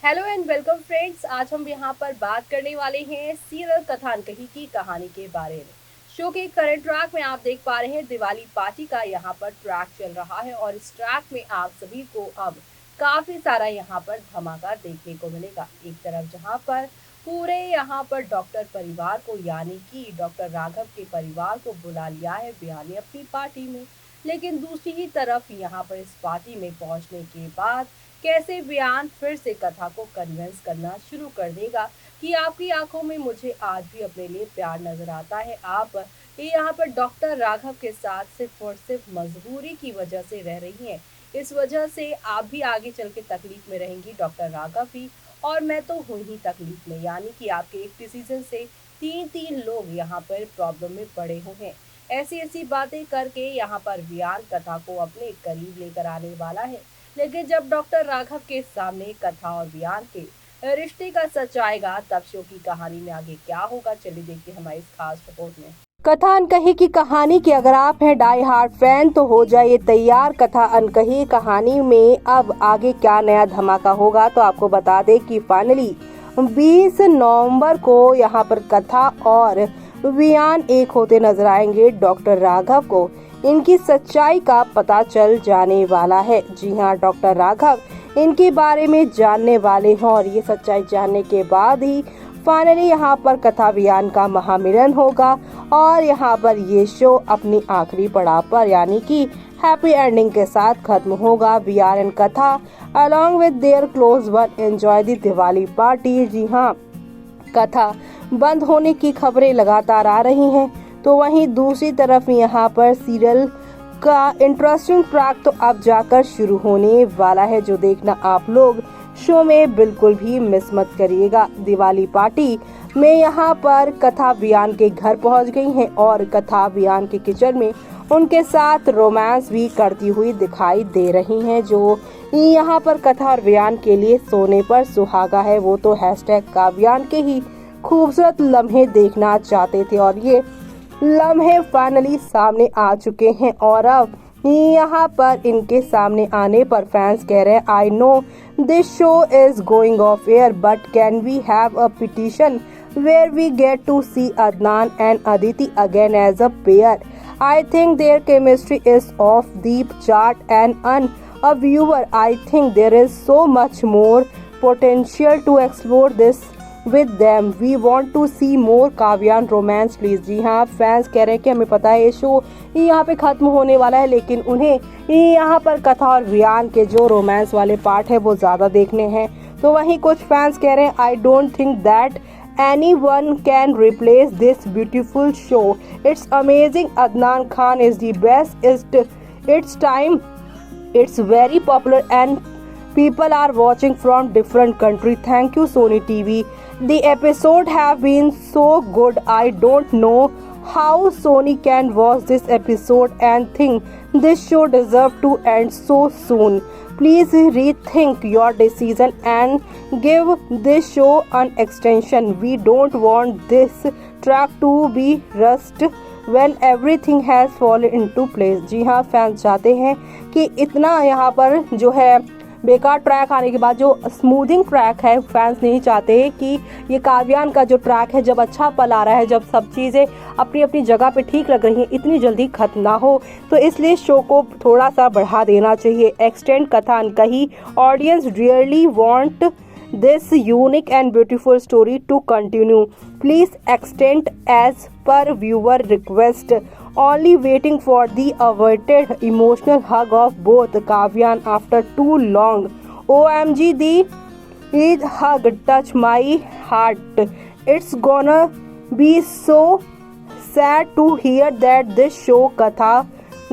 Hello and welcome friends. आज हम यहाँ पर बात करने वाले हैं सीरियल कथानकही की कहानी के बारे में। शो के करंट ट्रैक में आप देख पा रहे हैं दिवाली पार्टी का यहाँ पर ट्रैक चल रहा है और इस ट्रैक में आप सभी को अब काफी सारा यहाँ पर धमाका देखने को मिलेगा। एक तरफ जहाँ पर पूरे यहाँ पर डॉक्टर परिवार को यानी कि डॉक्टर राघव के परिवार को बुला लिया है बिया ने अपनी पार्टी में, लेकिन दूसरी ही तरफ यहाँ पर इस पार्टी में पहुंचने के बाद कैसे बयान फिर से कथा को कन्विंस करना शुरू कर देगा कि आपकी आंखों में मुझे आज भी अपने लिए प्यार नजर आता है। आप यहाँ पर डॉक्टर राघव के साथ सिर्फ और सिर्फ मजबूरी की वजह से रह रही हैं। इस वजह से आप भी आगे चल के तकलीफ में रहेंगी, डॉक्टर राघव भी और मैं तो हूँ ही तकलीफ में, यानी कि आपके एक डिसीजन से तीन लोग यहाँ पर प्रॉब्लम में पड़े हुए हैं। ऐसी ऐसी बातें करके यहाँ पर बयान कथा को अपने करीब लेकर आने वाला है, लेकिन जब डॉक्टर राघव के सामने कथा और बयान के रिश्ते का सच आएगा तब शो की कहानी में आगे क्या होगा, चलिए देखते हैं हमारी इस खास रिपोर्ट में। कथा अनकही की कहानी की अगर आप हैं डाई हार्ड फैन तो हो जाइए तैयार। कथा अनकही कहानी में अब आगे क्या नया धमाका होगा, तो आपको बता दें कि फाइनली 20 नवंबर को यहाँ पर कथा और बयान एक होते नजर आएंगे। डॉक्टर राघव को इनकी सच्चाई का पता चल जाने वाला है। जी हाँ, डॉक्टर राघव इनके बारे में जानने वाले हैं और ये सच्चाई जानने के बाद ही फाइनली यहाँ पर कथा बयान का महामिलन होगा और यहाँ पर ये शो अपनी आखिरी पड़ाव पर यानी कि हैप्पी एंडिंग के साथ खत्म होगा। बयान and Katha along with their close one enjoy the Diwali party. जी हाँ, कथा बंद होने की खबरें लगातार आ रही हैं, तो वहीं दूसरी तरफ यहाँ पर सीरियल का इंटरेस्टिंग ट्रैक तो अब जाकर शुरू होने वाला है, जो देखना आप लोग शो में बिल्कुल भी मिस मत करिएगा। दिवाली पार्टी में यहाँ पर कथा बयान के घर पहुँच गई हैं और कथा बयान के किचन में उनके साथ रोमांस भी करती हुई दिखाई दे रही हैं। जो यहाँ पर कथा और बयान के लिए सोने पर सुहागा है, वो तो हैशटैग का बयान के ही खूबसूरत लम्हे देखना चाहते थे और ये लम्हे फाइनली सामने आ चुके हैं और अब यहाँ पर इनके सामने आने पर फैंस कह रहे हैं I know this show is going off air but can we have a petition where we get to see Adnan and Aditi again as a pair. I think their chemistry is off the chart and a viewer I think there is so much more potential to explore this with them. We want to see more Kavyaan romance please. जी हाँ, fans कह रहे हैं कि हमें पता है ये शो यहाँ पे खत्म होने वाला है, लेकिन उन्हें यहाँ पर कथा और बयान के जो रोमांस वाले पार्ट है वो ज्यादा देखने हैं। तो वहीं कुछ फैंस कह रहे हैं I don't think that anyone can replace this beautiful show. It's amazing. Adnan Khan is the best. It's time. It's very popular and people are watching from different country. Thank you Sony TV. The episode have been so good. I don't know how Sony can watch this episode and think this show deserve to end so soon. Please rethink your decision and give this show an extension. We don't want this track to be rushed when everything has fallen into place. जी हाँ, fans चाहते हैं कि इतना यहाँ पर जो है बेकार ट्रैक आने के बाद जो स्मूथिंग ट्रैक है, फैंस नहीं चाहते कि ये काव्यान का जो ट्रैक है जब अच्छा पल आ रहा है, जब सब चीज़ें अपनी अपनी जगह पे ठीक लग रही हैं, इतनी जल्दी खत्म ना हो। तो इसलिए शो को थोड़ा सा बढ़ा देना चाहिए। Extend Katha Ankahee audience really want this unique and beautiful story to continue. Please extend as per viewer request. Only waiting for the awaited emotional hug of both Kavyan after too long. OMG, the hug touch my heart. It's gonna be so sad to hear that this show Katha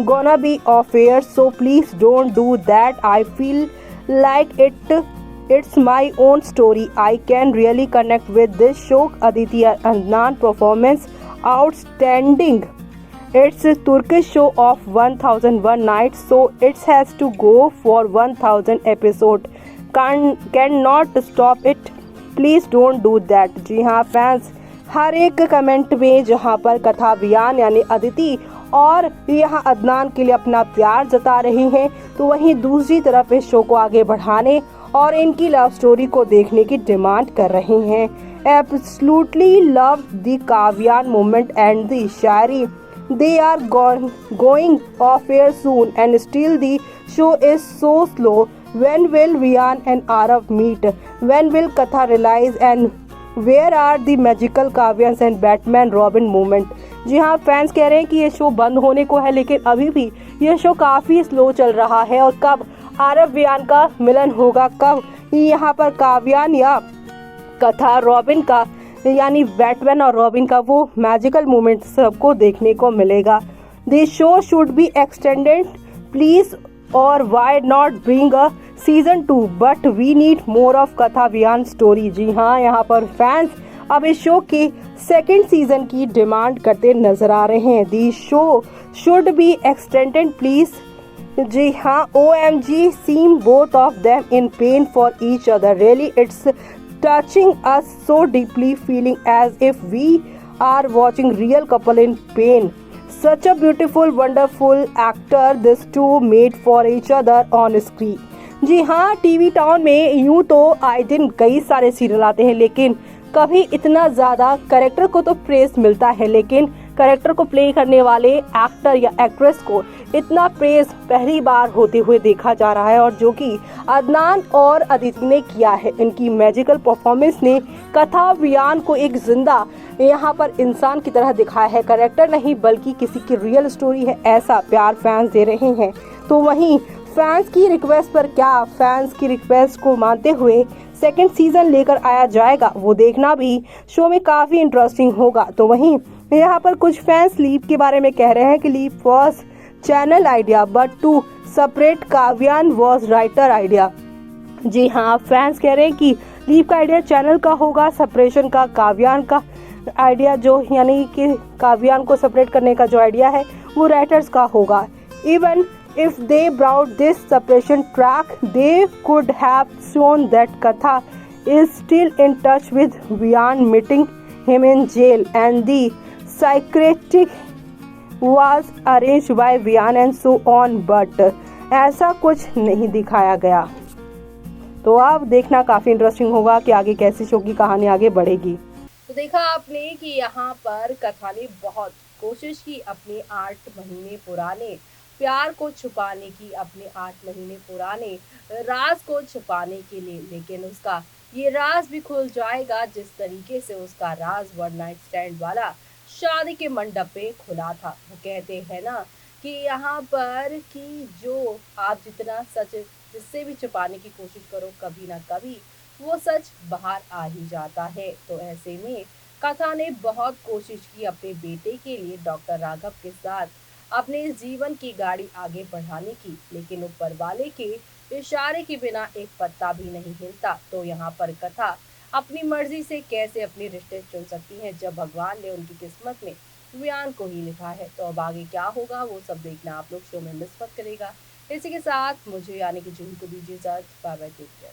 gonna be off air, so please don't do that. I feel like it's my own story. I can really connect with this show. Aditi Adnan performance outstanding. It's a Turkish show of 1001 nights, so it has to go for 1000 episode. Cannot stop it. Please don't do that. जी हाँ, fans हर एक comment में जहाँ पर कथा बयान यानी अदिति और यहाँ अदनान के लिए अपना प्यार जता रहे हैं, तो वहीं दूसरी तरफ इस शो को आगे बढ़ाने और इनकी लव स्टोरी को देखने की डिमांड कर रहे हैं। Absolutely love the Kavyan moment and the Shayari. They are going off air soon and still the show is so slow. When will Vian and Arav meet? When will Katha realize and where are the magical Kavyans and Batman Robin moment? जी हाँ, fans कह रहे हैं कि ये show बंद होने को है, लेकिन अभी भी ये शो काफ़ी स्लो चल रहा है। और कब आरव वियान का मिलन होगा, कब यहाँ पर काव्यान या कथा रॉबिन का यानी बैटमैन और रॉबिन का वो मैजिकल मोमेंट सबको देखने को मिलेगा। This show should be extended please और why not bring a season 2 but we need more of Katha Viaan story. जी हाँ, यहाँ पर फैंस अब इस शो के सेकेंड सीजन की डिमांड करते नजर आ रहे हैं। This show should be extended please. जी हाँ, OMG seem both of them in pain for each other. Really, it's touching us so deeply, feeling as if we are watching real couple in pain. Such a beautiful, wonderful actor this two made for each other on screen. जी हाँ, TV town में यूं तो आए दिन कई सारे serial आते हैं, लेकिन कभी इतना ज़्यादा कैरेक्टर को तो प्रेस मिलता है, लेकिन कैरेक्टर को प्ले करने वाले एक्टर या एक्ट्रेस को इतना प्रेस पहली बार होते हुए देखा जा रहा है। और जो कि अदनान और अदिति ने किया है, इनकी मैजिकल परफॉर्मेंस ने कथा वियान को एक जिंदा यहाँ पर इंसान की तरह दिखाया है। कैरेक्टर नहीं बल्कि किसी की रियल स्टोरी है, ऐसा प्यार फैंस दे रहे हैं। तो वहीं फैंस की रिक्वेस्ट पर क्या, फैंस की रिक्वेस्ट को मानते हुए सेकंड सीजन लेकर आया जाएगा, वो देखना भी शो में काफी इंटरेस्टिंग होगा। तो वहीं यहाँ पर कुछ फैंस लीप के बारे में कह रहे हैं कि leap was channel idea but to separate Kavyaan was writer idea. जी हाँ, फैंस कह रहे हैं कि लीप का आइडिया चैनल का होगा, सेपरेशन का काव्यान का आइडिया जो यानी कि काव्यान को सेपरेट करने का जो आइडिया है वो राइटर्स का होगा। Even if they brought this separation track, they could have shown that Katha is still in touch with Vian, meeting him in jail, and the psychiatric was arranged by Vian and so on, but ऐसा कुछ नहीं दिखाया गया। तो अब देखना काफी interesting होगा कि आगे कैसे शो की कहानी आगे बढ़ेगी। तो देखा आपने कि यहाँ पर कथा ने बहुत कोशिश की अपने 8 महीने पुराने प्यार को छुपाने की, अपने 8 महीने पुराने राज को छुपाने के लिए, लेकिन उसका ये राज भी खुल जाएगा जिस तरीके से उसका राज वन नाइट स्टैंड वाला शादी के मंडप पे खुला था। वो कहते हैं ना कि यहाँ पर कि जो आप जितना सच जिससे भी छुपाने की कोशिश करो, कभी ना कभी वो सच बाहर आ ही जाता है। तो ऐसे में कथा ने बहुत कोशिश की अपने बेटे के लिए डॉक्टर राघव के साथ अपने जीवन की गाड़ी आगे बढ़ाने की, लेकिन ऊपर वाले के इशारे के बिना एक पत्ता भी नहीं हिलता। तो यहाँ पर कथा अपनी मर्जी से कैसे अपने रिश्ते चुन सकती हैं जब भगवान ने उनकी किस्मत में वियान को ही लिखा है। तो अब आगे क्या होगा वो सब देखना आप लोग शो में मिस मत करेगा। इसी के साथ मुझे यानी कि जूही को दीजिए इजाजत। Bye bye, take care.